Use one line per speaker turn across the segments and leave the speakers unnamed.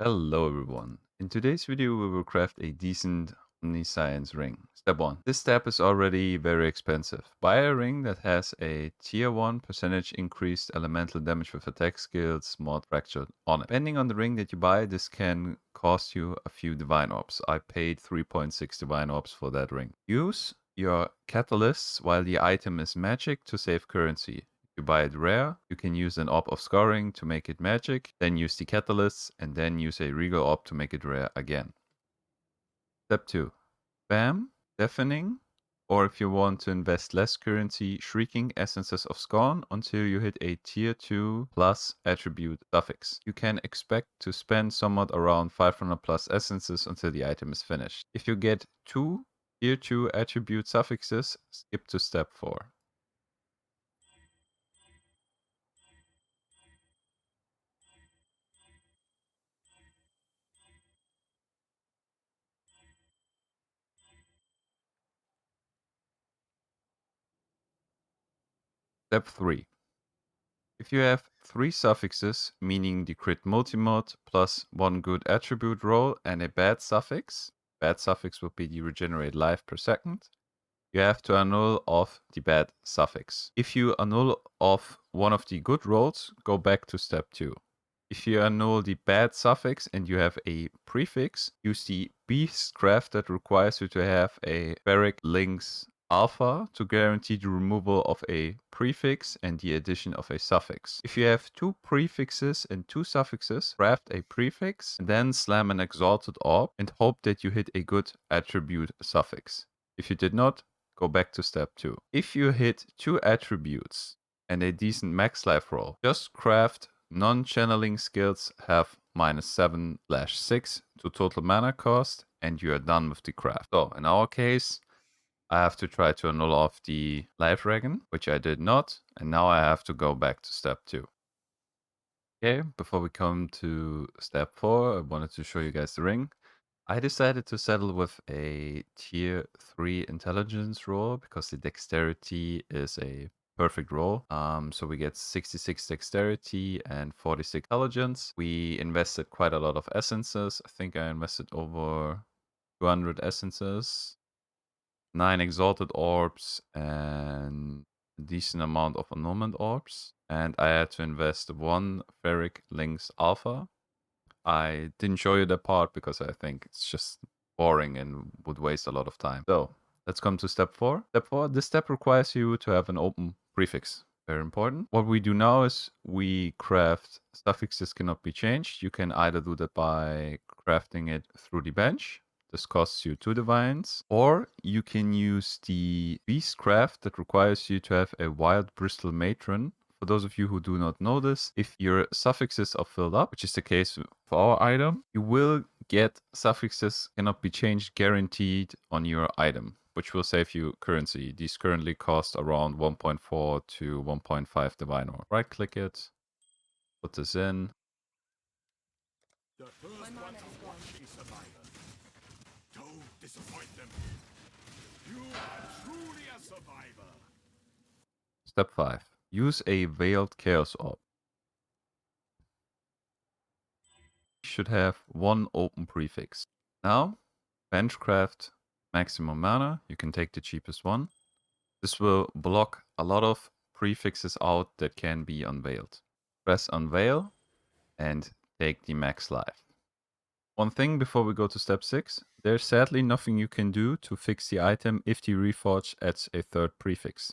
Hello everyone. In today's video we will craft a decent Omniscience Ring. Step 1. This step is already very expensive. Buy a ring that has a tier 1 percentage increased elemental damage with attack skills mod fractured on it. Depending on the ring that you buy, this can cost you a few divine orbs. I paid 3.6 divine orbs for that ring. Use your catalysts while the item is magic to save currency. You buy it rare, you can use an orb of scoring to make it magic, then use the catalysts, and then use a regal orb to make it rare again. Step 2. Bam, deafening, or if you want to invest less currency, shrieking essences of scorn until you hit a tier 2 plus attribute suffix. You can expect to spend somewhat around 500 plus essences until the item is finished. If you get 2 tier 2 attribute suffixes, skip to step 4. Step 3. If you have 3 suffixes, meaning the crit multimod plus 1 good attribute roll and a bad suffix would be the regenerate life per second, you have to annul off the bad suffix. If you annul off one of the good rolls, go back to step 2. If you annul the bad suffix and you have a prefix, use the beast craft that requires you to have a Ferric links alpha to guarantee the removal of a prefix and the addition of a suffix. If you have 2 prefixes and 2 suffixes, craft a prefix, and then slam an exalted orb and hope that you hit a good attribute suffix. If you did not, go back to step 2. If you hit 2 attributes and a decent max life roll, just craft non-channeling skills have -7/6 to total mana cost, and you are done with the craft. So in our case, I have to try to annul off the life dragon, which I did not, and now I have to go back to step 2. Okay, before we come to step 4, I wanted to show you guys the ring. I decided to settle with a tier 3 intelligence roll because the dexterity is a perfect roll. So we get 66 dexterity and 46 intelligence. We invested quite a lot of essences. I think I invested over 200 essences, 9 exalted orbs, and a decent amount of annulment orbs. And I had to invest 1 Ferric Lynx Alpha. I didn't show you that part because I think it's just boring and would waste a lot of time. So let's come to step 4. Step 4, this step requires you to have an open prefix. Very important. What we do now is we craft suffixes cannot be changed. You can either do that by crafting it through the bench. This costs you 2 divines. Or you can use the beast craft that requires you to have a wild Bristol matron. For those of you who do not know this, if your suffixes are filled up, which is the case for our item, you will get suffixes cannot be changed guaranteed on your item, which will save you currency. These currently cost around 1.4 to 1.5 divine orb. Right click it, put this in.
The first one to watch a survivor. Don't disappoint them. You are truly a survivor.
Step 5. Use a veiled chaos orb. You should have 1 open prefix. Now, benchcraft maximum mana. You can take the cheapest one. This will block a lot of prefixes out that can be unveiled. Press unveil and take the max life. One thing before we go to step 6, there's sadly nothing you can do to fix the item if the Reforge adds a 3rd prefix.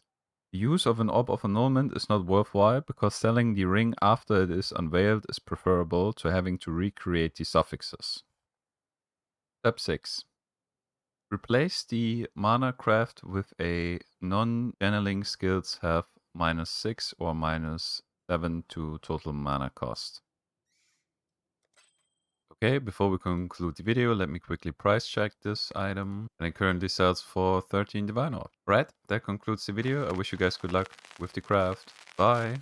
The use of an orb of annulment is not worthwhile because selling the ring after it is unveiled is preferable to having to recreate the suffixes. Step 6. Replace the mana craft with a non-channeling skills have -6 or -7 to total mana cost. Okay, before we conclude the video, let me quickly price check this item. And it currently sells for 13 divine orb. Right, that concludes the video. I wish you guys good luck with the craft. Bye!